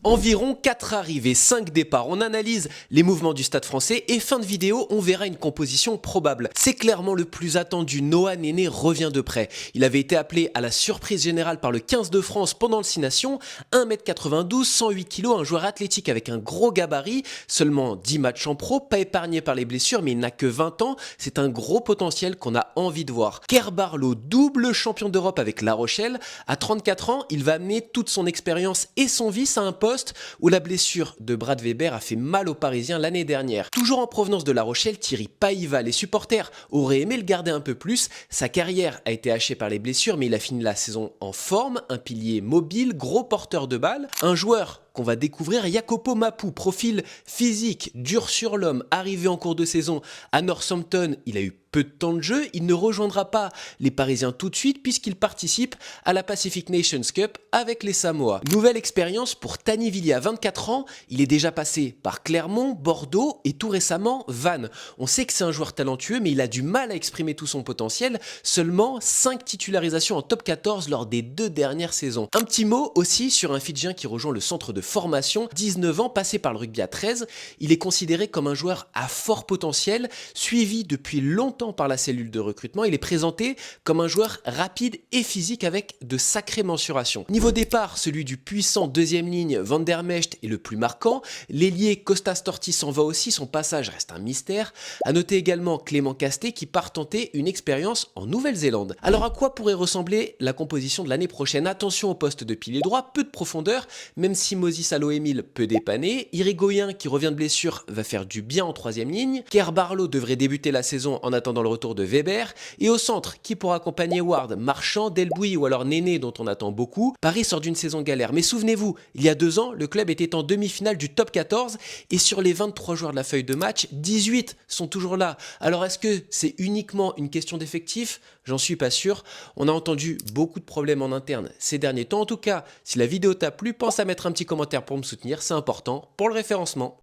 Environ 4 arrivées, 5 départs, on analyse les mouvements du Stade français et fin de vidéo, on verra une composition probable. C'est clairement le plus attendu, Noah Néné revient de près. Il avait été appelé à la surprise générale par le 15 de France pendant le 6 Nations, 1m92, 108 kg, un joueur athlétique avec un gros gabarit, seulement 10 matchs en pro, pas épargné par les blessures mais il n'a que 20 ans, c'est un gros potentiel qu'on a envie de voir. Kerr Barlow, double champion d'Europe avec La Rochelle, à 34 ans, il va amener toute son expérience et son vice à un poste où la blessure de Brad Weber a fait mal aux Parisiens l'année dernière. Toujours en provenance de La Rochelle, Thierry Païva, les supporters auraient aimé le garder un peu plus. Sa carrière a été hachée par les blessures, mais il a fini la saison en forme, un pilier mobile, gros porteur de balle, un joueur qu'on va découvrir, Jacopo Mappu, profil physique, dur sur l'homme, arrivé en cours de saison à Northampton, il a eu peu de temps de jeu, il ne rejoindra pas les Parisiens tout de suite puisqu'il participe à la Pacific Nations Cup avec les Samoa. Nouvelle expérience pour Tani Villiers, à 24 ans, il est déjà passé par Clermont, Bordeaux et tout récemment Vannes. On sait que c'est un joueur talentueux mais il a du mal à exprimer tout son potentiel, seulement 5 titularisations en top 14 lors des 2 dernières saisons. Un petit mot aussi sur un Fidjien qui rejoint le centre de formation, 19 ans, passé par le rugby à 13, il est considéré comme un joueur à fort potentiel, suivi depuis longtemps par la cellule de recrutement, il est présenté comme un joueur rapide et physique avec de sacrées mensurations. Niveau départ, celui du puissant deuxième ligne Van der Mecht est le plus marquant, l'ailier Costa Storti s'en va aussi, son passage reste un mystère. À noter également Clément Castet qui part tenter une expérience en Nouvelle-Zélande. Alors à quoi pourrait ressembler la composition de l'année prochaine? Attention au poste de pilier droit, peu de profondeur, même si Moses Allo-Emile peut dépanner. Irigoyen qui revient de blessure va faire du bien en troisième ligne. Kerr Barlow devrait débuter la saison en attendant le retour de Weber. Et au centre, qui pourra accompagner Ward, Marchand, Delbouy ou alors Néné dont on attend beaucoup. Paris sort d'une saison galère. Mais souvenez-vous, il y a 2 ans, le club était en demi-finale du top 14 et sur les 23 joueurs de la feuille de match, 18 sont toujours là. Alors est-ce que c'est uniquement une question d'effectif? J'en suis pas sûr. On a entendu beaucoup de problèmes en interne ces derniers temps. En tout cas, si la vidéo t'a plu, pense à mettre un petit commentaire pour me soutenir, c'est important pour le référencement.